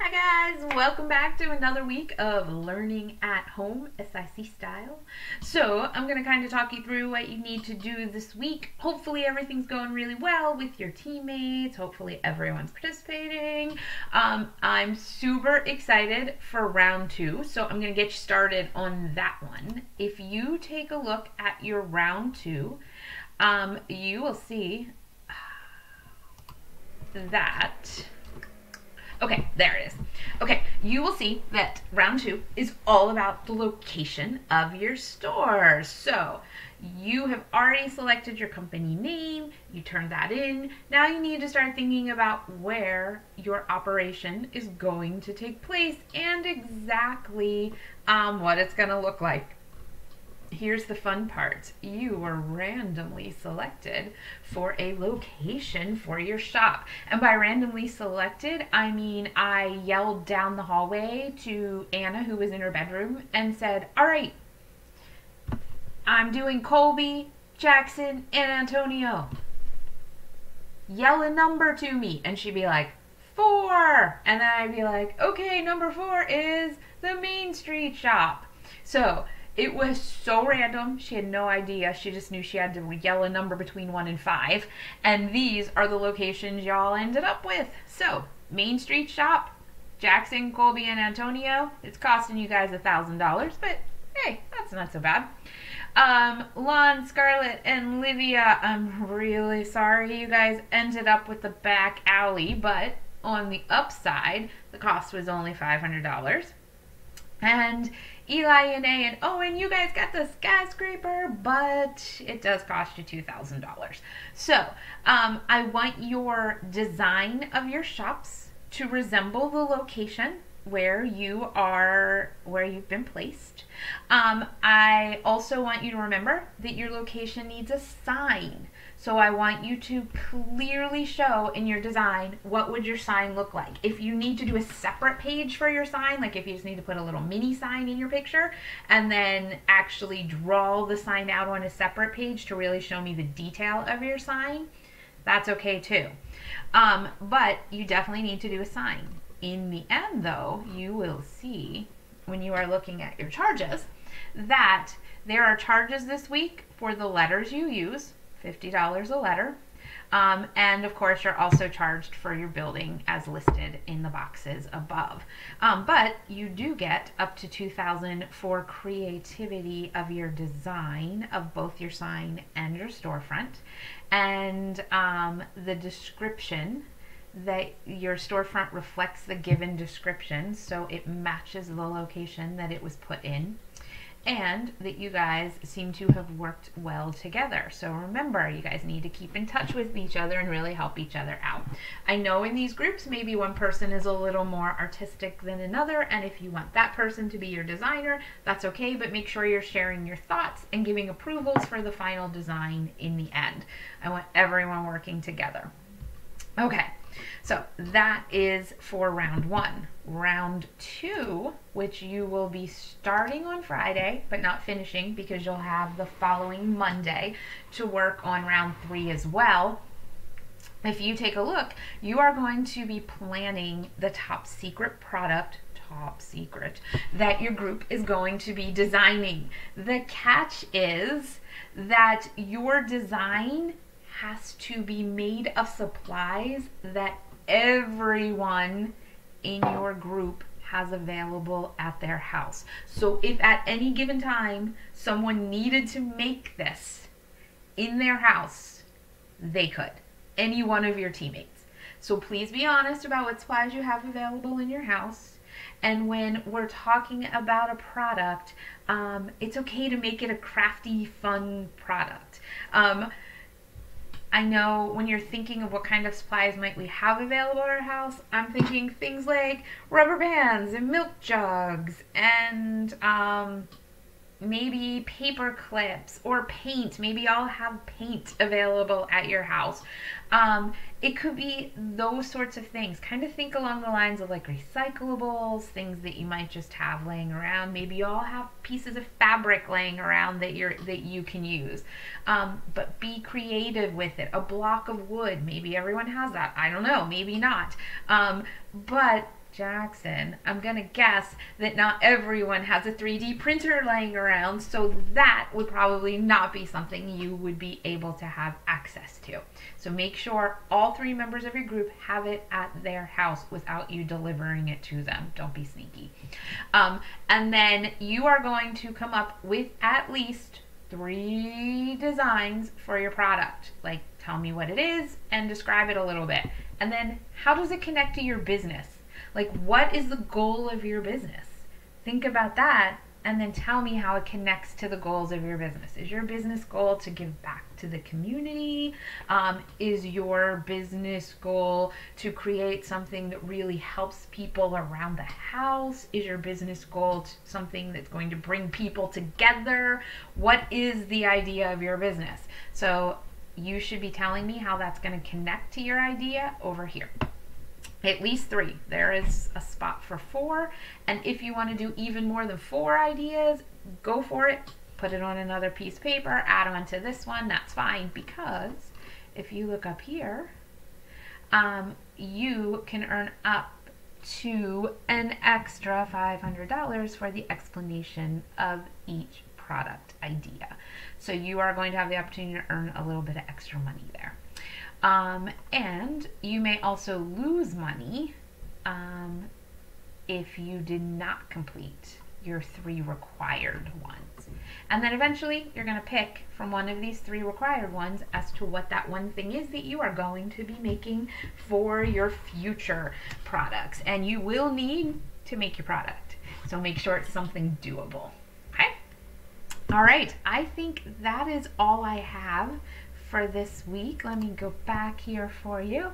Hi guys, welcome back to another week of Learning at Home, SIC style. So I'm going to kind of talk you through what you need to do this week. Hopefully everything's going really well with your teammates. Hopefully everyone's participating. I'm super excited for round 2, so I'm going to get you started on that one. If you take a look at your round 2, you will see that... Okay, there it is. Okay, you will see that round 2 is all about the location of your store. So you have already selected your company name, you turned that in. Now you need to start thinking about where your operation is going to take place and exactly what it's going to look like. Here's the fun part. You were randomly selected for a location for your shop. And by randomly selected, I mean I yelled down the hallway to Anna, who was in her bedroom, and said, all right, I'm doing Colby, Jackson, and Antonio. Yell a number to me. And she'd be like, 4. And then I'd be like, okay, number 4 is the Main Street shop. So it was so random. She had no idea. She just knew she had to yell a number between 1 and 5. And these are the locations y'all ended up with. So, Main Street shop, Jackson, Colby, and Antonio. It's costing you guys $1,000, but hey, that's not so bad. Lon, Scarlett, and Livia, I'm really sorry you guys ended up with the back alley, but on the upside, the cost was only $500. And Eli and A and Owen, you guys got the skyscraper, but it does cost you $2,000. So I want your design of your shops to resemble the location where you've been placed. I also want you to remember that your location needs a sign. So I want you to clearly show in your design what would your sign look like. If you need to do a separate page for your sign, like if you just need to put a little mini sign in your picture and then actually draw the sign out on a separate page to really show me the detail of your sign, that's okay too. But you definitely need to do a sign. In the end though, you will see when you are looking at your charges that there are charges this week for the letters you use, $50 a letter, and of course you're also charged for your building as listed in the boxes above. But you do get up to $2,000 for creativity of your design of both your sign and your storefront, and the description that your storefront reflects the given description, so it matches the location that it was put in, and that you guys seem to have worked well together. So remember, you guys need to keep in touch with each other and really help each other out. I know in these groups, maybe one person is a little more artistic than another, and if you want that person to be your designer, that's okay, but make sure you're sharing your thoughts and giving approvals for the final design in the end. I want everyone working together. Okay. So that is for round 1. Round 2, which you will be starting on Friday, but not finishing because you'll have the following Monday to work on round 3 as well. If you take a look, you are going to be planning the top secret product, that your group is going to be designing. The catch is that your design has to be made of supplies that everyone in your group has available at their house. So if at any given time someone needed to make this in their house, they could. Any one of your teammates. So please be honest about what supplies you have available in your house. And when we're talking about a product, it's okay to make it a crafty, fun product. I know when you're thinking of what kind of supplies might we have available at our house, I'm thinking things like rubber bands and milk jugs and maybe paper clips or paint. Maybe y'all have paint available at your house. It could be those sorts of things. Kind of think along the lines of like recyclables, things that you might just have laying around. Maybe y'all have pieces of fabric laying around that you can use. But be creative with it. A block of wood, maybe everyone has that. I don't know, maybe not. But Jackson, I'm gonna guess that not everyone has a 3D printer laying around, so that would probably not be something you would be able to have access to. So make sure all 3 members of your group have it at their house without you delivering it to them. Don't be sneaky. And then you are going to come up with at least 3 designs for your product. Like, tell me what it is and describe it a little bit. And then how does it connect to your business? Like, what is the goal of your business? Think about that and then tell me how it connects to the goals of your business. Is your business goal to give back to the community? Is your business goal to create something that really helps people around the house? Is your business goal something that's going to bring people together? What is the idea of your business? So you should be telling me how that's going to connect to your idea over here. At least 3. There is a spot for 4. And if you want to do even more than 4 ideas, go for it. Put it on another piece of paper, add on to this one. That's fine, because if you look up here, you can earn up to an extra $500 for the explanation of each product idea. So you are going to have the opportunity to earn a little bit of extra money there. And you may also lose money if you did not complete your 3 required ones. And then eventually you're going to pick from one of these 3 required ones as to what that one thing is that you are going to be making for your future products. And you will need to make your product. So make sure it's something doable. Okay? All right. I think that is all I have for this week. Let me go back here for you.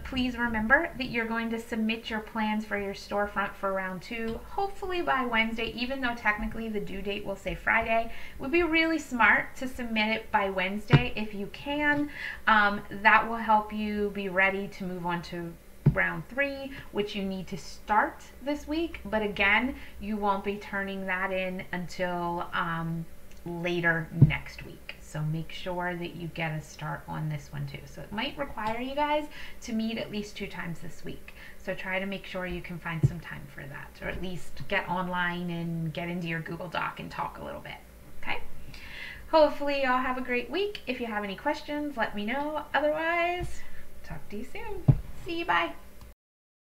Please remember that you're going to submit your plans for your storefront for round 2, hopefully by Wednesday, even though technically the due date will say Friday. It would be really smart to submit it by Wednesday if you can. That will help you be ready to move on to round 3, which you need to start this week. But again, you won't be turning that in until later next week. So make sure that you get a start on this one too. So it might require you guys to meet at least 2 times this week. So try to make sure you can find some time for that, or at least get online and get into your Google Doc and talk a little bit. Okay? Hopefully y'all have a great week. If you have any questions, let me know. Otherwise, talk to you soon. See you. Bye.